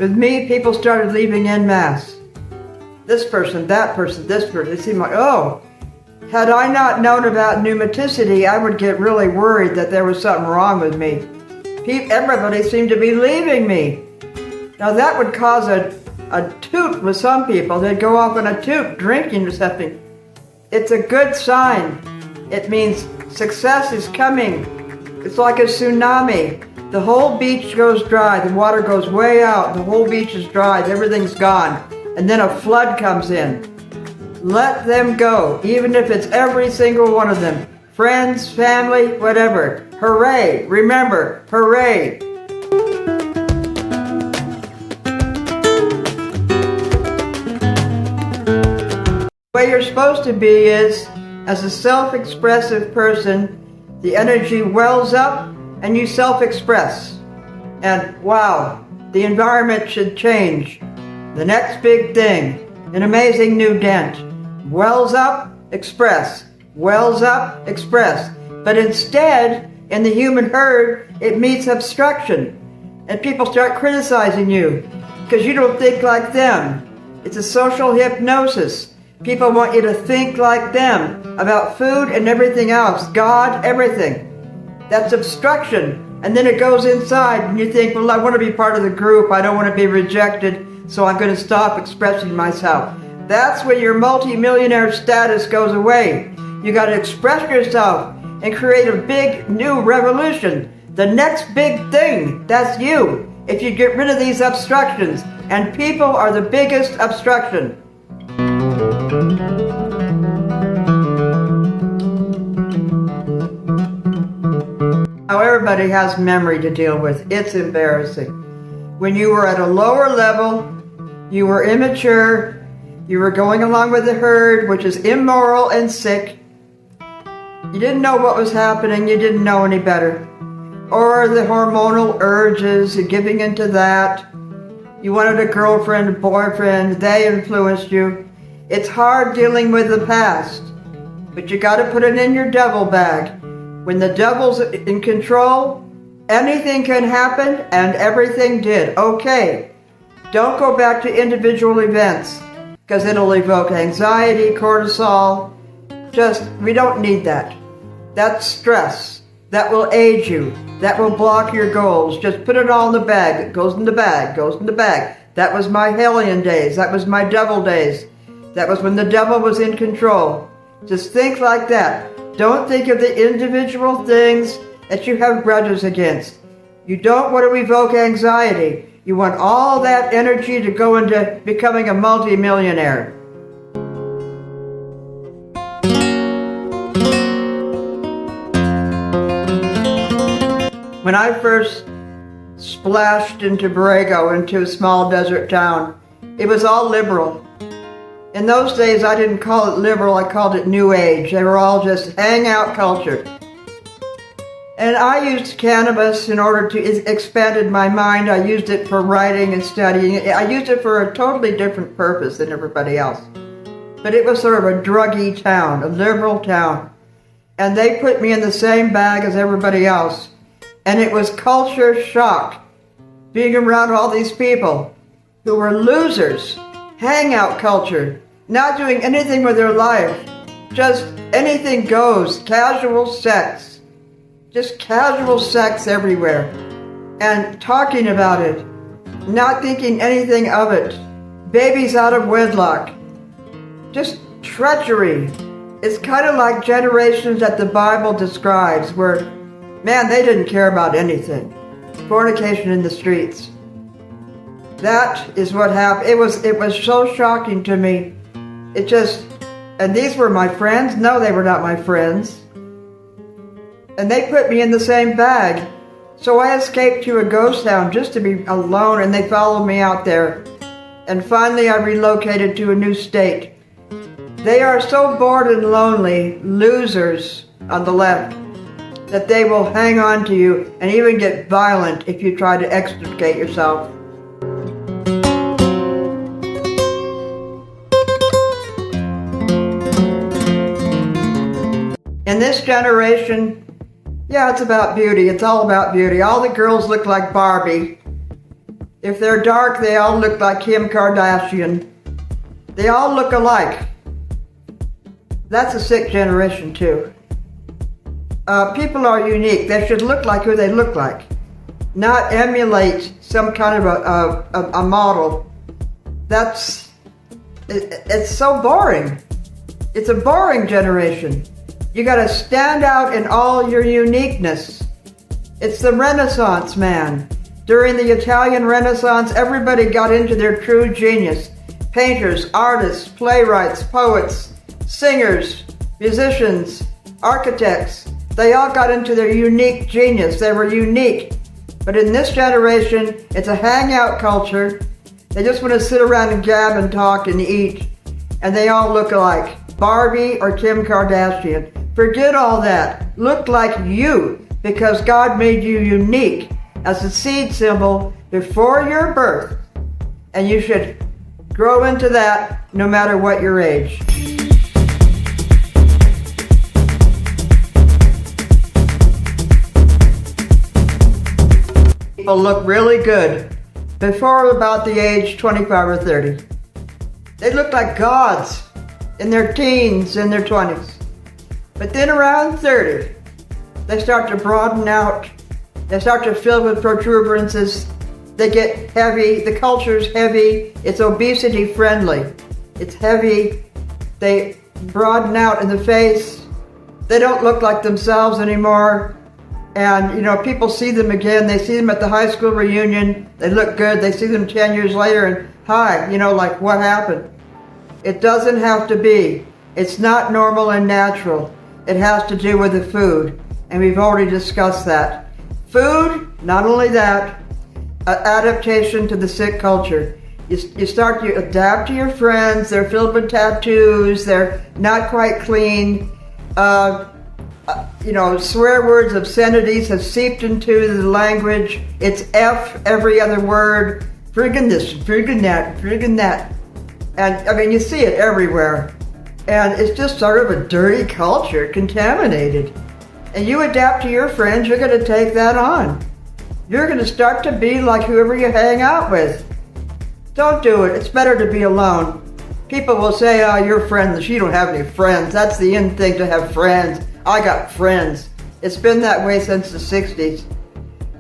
With me, people started leaving en masse. This person, that person, this person. It seemed like, oh, had I not known about pneumaticity, I would get really worried that there was something wrong with me. Everybody seemed to be leaving me. Now that would cause a toot with some people. They'd go off on a toot, drinking or something. It's a good sign. It means success is coming. It's like a tsunami. The whole beach goes dry. The water goes way out. The whole beach is dry. Everything's gone. And then a flood comes in. Let them go, even if it's every single one of them. Friends, family, whatever. Hooray! Remember, hooray! The way you're supposed to be is, as a self-expressive person, the energy wells up and you self-express. And wow, the environment should change. The next big thing, an amazing new dent. Wells up, express. Wells up, express. But instead, in the human herd, it meets obstruction. And people start criticizing you because you don't think like them. It's a social hypnosis. People want you to think like them about food and everything else, God, everything. That's obstruction. And then it goes inside and you think, well, I want to be part of the group. I don't want to be rejected, so I'm going to stop expressing myself. That's when your multi-millionaire status goes away. You got to express yourself and create a big new revolution. The next big thing, that's you. If you get rid of these obstructions, and people are the biggest obstruction. Now everybody has memory to deal with. It's embarrassing. When you were at a lower level, you were immature, you were going along with the herd, which is immoral and sick. You didn't know what was happening, you didn't know any better. Or the hormonal urges, you're giving into that. You wanted a girlfriend, a boyfriend, they influenced you. It's hard dealing with the past, but you got to put it in your devil bag. When the devil's in control, anything can happen, and everything did. Okay, don't go back to individual events, because it'll evoke anxiety, cortisol. We don't need that. That's stress. That will age you. That will block your goals. Just put it all in the bag. It goes in the bag, goes in the bag. That was my hellion days. That was my devil days. That was when the devil was in control. Just think like that. Don't think of the individual things that you have grudges against. You don't want to evoke anxiety. You want all that energy to go into becoming a multi-millionaire. When I first splashed into Borrego, into a small desert town, it was all liberal. In those days, I didn't call it liberal, I called it New Age. They were all just hangout culture. And I used cannabis in order to expand my mind. I used it for writing and studying. I used it for a totally different purpose than everybody else. But it was sort of a druggy town, a liberal town. And they put me in the same bag as everybody else. And it was culture shock, being around all these people who were losers, hangout culture, not doing anything with their life, just anything goes, casual sex, just casual sex everywhere, and talking about it, not thinking anything of it, babies out of wedlock, just treachery. It's kind of like generations that the Bible describes where, man, they didn't care about anything. Fornication in the streets. That is what happened. It was so shocking to me. It just, and these were my friends? No, they were not my friends. And they put me in the same bag. So I escaped to a ghost town just to be alone, and they followed me out there. And finally I relocated to a new state. They are so bored and lonely, losers on the left, that they will hang on to you and even get violent if you try to extricate yourself. In this generation, yeah, it's about beauty. It's all about beauty. All the girls look like Barbie. If they're dark, they all look like Kim Kardashian. They all look alike. That's a sick generation too. People are unique. They should look like who they look like, not emulate some kind of a model. It's so boring. It's a boring generation. You gotta stand out in all your uniqueness. It's the Renaissance, man. During the Italian Renaissance, everybody got into their true genius. Painters, artists, playwrights, poets, singers, musicians, architects. They all got into their unique genius. They were unique. But in this generation, it's a hangout culture. They just want to sit around and gab and talk and eat. And they all look alike. Barbie or Kim Kardashian. Forget all that. Look like you, because God made you unique as a seed symbol before your birth. And you should grow into that no matter what your age. People look really good before about the age 25 or 30. They look like gods in their teens, in their 20s. But then around 30, they start to broaden out. They start to fill with protuberances. They get heavy. The culture's heavy. It's obesity friendly. It's heavy. They broaden out in the face. They don't look like themselves anymore. And, people see them again. They see them at the high school reunion. They look good. They see them 10 years later and, hi, like, what happened? It doesn't have to be. It's not normal and natural. It has to do with the food. And we've already discussed that. Food, not only that, adaptation to the sick culture. You start to adapt to your friends. They're filled with tattoos. They're not quite clean. Swear words, obscenities have seeped into the language. It's F every other word. Friggin' this, friggin' that, friggin' that. And you see it everywhere. And it's just sort of a dirty culture, contaminated. And you adapt to your friends, you're going to take that on. You're going to start to be like whoever you hang out with. Don't do it. It's better to be alone. People will say, oh, you're friendless. You don't have any friends. That's the in thing, to have friends. I got friends. It's been that way since the 60s.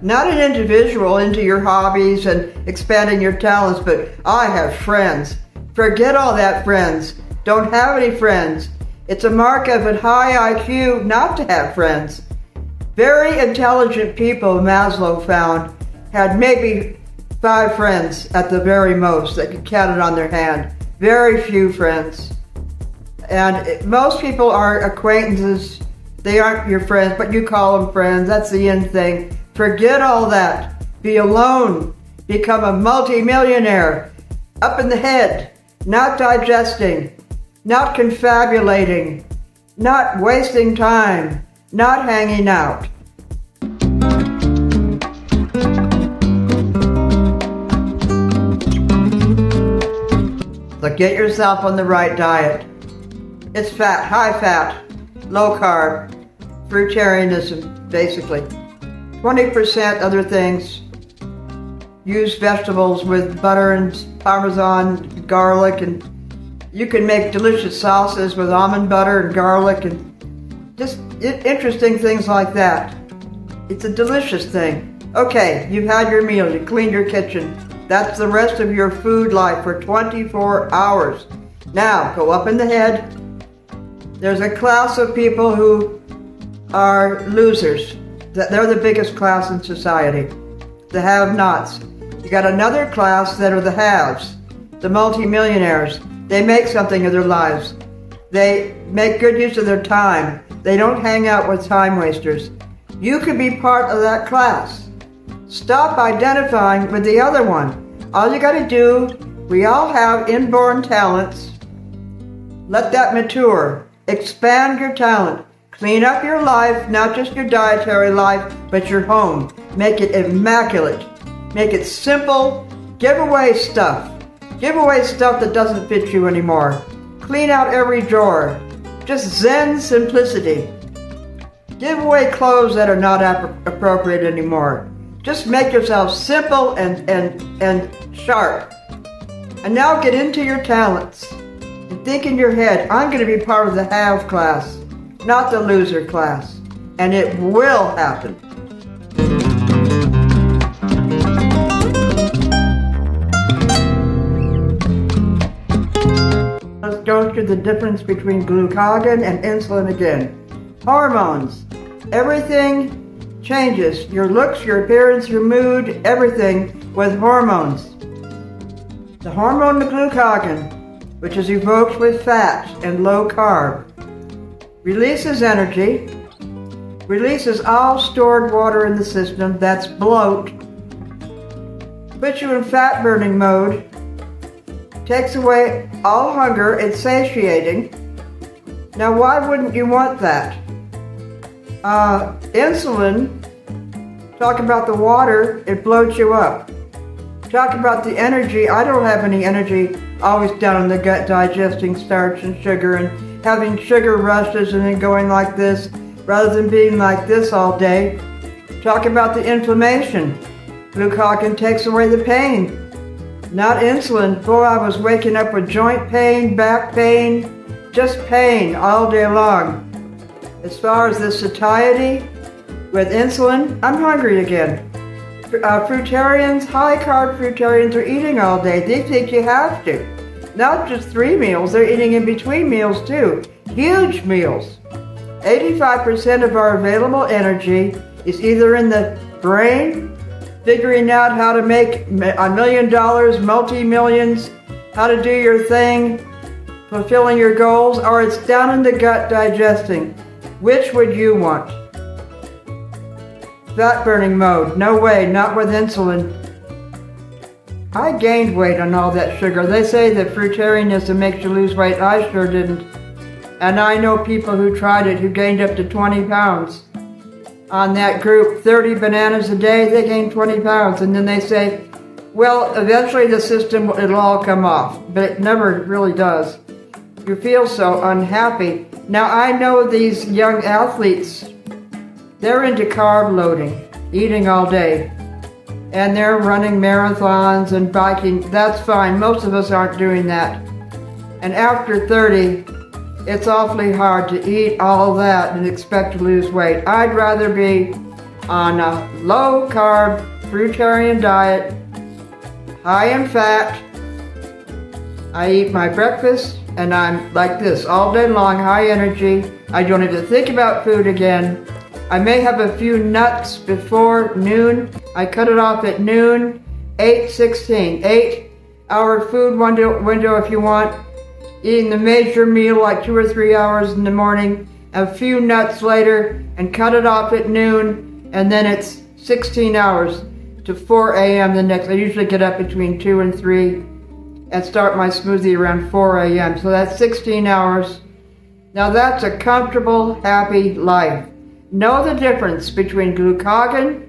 Not an individual into your hobbies and expanding your talents, but I have friends. Forget all that, friends. Don't have any friends. It's a mark of a high IQ not to have friends. Very intelligent people, Maslow found, had maybe 5 friends at the very most that could count it on their hand. Very few friends. And most people are acquaintances. They aren't your friends, but you call them friends. That's the end thing. Forget all that. Be alone. Become a multi-millionaire. Up in the head. Not digesting. Not confabulating. Not wasting time. Not hanging out. So get yourself on the right diet. It's fat, high fat, low carb, fruitarianism, basically. 20% other things. Use vegetables with butter and Parmesan, garlic, and you can make delicious sauces with almond butter and garlic and just interesting things like that. It's a delicious thing. Okay, you've had your meal, you cleaned your kitchen. That's the rest of your food life for 24 hours. Now, go up in the head. There's a class of people who are losers. They're the biggest class in society. The have-nots. You got another class that are the haves, the multimillionaires. They make something of their lives. They make good use of their time. They don't hang out with time wasters. You could be part of that class. Stop identifying with the other one. All you got to do, we all have inborn talents. Let that mature. Expand your talent. Clean up your life, not just your dietary life, but your home. Make it immaculate. Make it simple. Give away stuff. Give away stuff that doesn't fit you anymore. Clean out every drawer. Just Zen simplicity. Give away clothes that are not appropriate anymore. Just make yourself simple and sharp. And now get into your talents. And think in your head, I'm going to be part of the have class, not the loser class. And it will happen. Let's go through the difference between glucagon and insulin again. Hormones. Everything changes. Your looks, your appearance, your mood, everything with hormones. The hormone the glucagon, which is evoked with fat and low carb, releases energy, releases all stored water in the system, that's bloat, puts you in fat burning mode, takes away all hunger, it's satiating. Now why wouldn't you want that? Insulin, talk about the water, it bloats you up. Talk about the energy, I don't have any energy always down in the gut digesting starch and sugar and having sugar rushes and then going like this rather than being like this all day. Talk about the inflammation. Glucagon takes away the pain, not insulin. Boy, I was waking up with joint pain, back pain, just pain all day long. As far as the satiety with insulin, I'm hungry again. Fruitarians, high-carb fruitarians are eating all day. They think you have to. Not just 3 meals, they're eating in between meals too. Huge meals. 85% of our available energy is either in the brain, figuring out how to make $1 million, multi-millions, how to do your thing, fulfilling your goals, or it's down in the gut digesting. Which would you want? Fat burning mode. No way, not with insulin. I gained weight on all that sugar. They say that fruitarianism makes you lose weight. I sure didn't. And I know people who tried it who gained up to 20 pounds. On that group, 30 bananas a day, they gained 20 pounds. And then they say, well, eventually the system, it'll all come off. But it never really does. You feel so unhappy. Now I know these young athletes, they're into carb loading, eating all day. And they're running marathons and biking. That's fine. Most of us aren't doing that. And after 30, it's awfully hard to eat all that and expect to lose weight. I'd rather be on a low-carb, fruitarian diet, high in fat. I eat my breakfast, and I'm like this all day long, high energy. I don't even think about food again. I may have a few nuts before noon. I cut it off at noon, 8:16. 8-hour food window if you want. Eating the major meal like 2 or 3 hours in the morning, a few nuts later, and cut it off at noon, and then it's 16 hours to 4 a.m. the next. I usually get up between 2 and 3 and start my smoothie around 4 a.m. So that's 16 hours. Now that's a comfortable, happy life. Know the difference between glucagon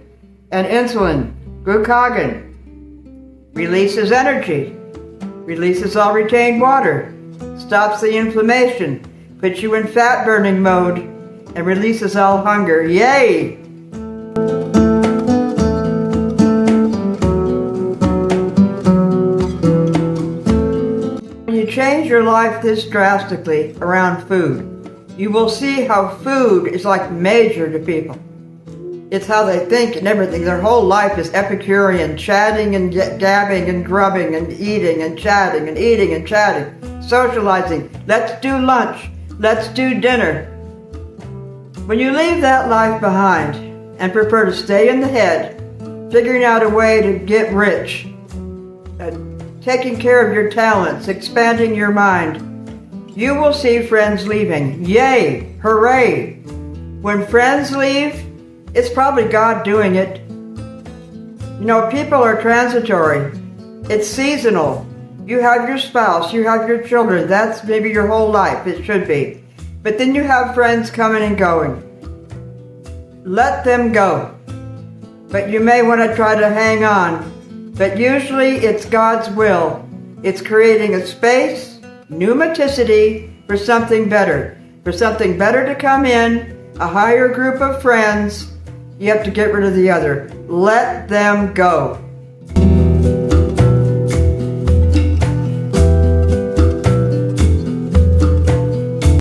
and insulin. Glucagon releases energy, releases all retained water, stops the inflammation, puts you in fat burning mode, and releases all hunger. Yay! When you change your life this drastically around food, you will see how food is like major to people. It's how they think and everything. Their whole life is Epicurean, chatting and gabbing and grubbing and eating and chatting and eating and chatting, socializing. Let's do lunch. Let's do dinner. When you leave that life behind and prefer to stay in the head, figuring out a way to get rich, taking care of your talents, expanding your mind, you will see friends leaving. Yay! Hooray! When friends leave, it's probably God doing it. You know, people are transitory. It's seasonal. You have your spouse, you have your children. That's maybe your whole life. It should be. But then you have friends coming and going. Let them go. But you may want to try to hang on. But usually it's God's will. It's creating a space, pneumaticity, for something better. For something better to come in, a higher group of friends, you have to get rid of the other. Let them go.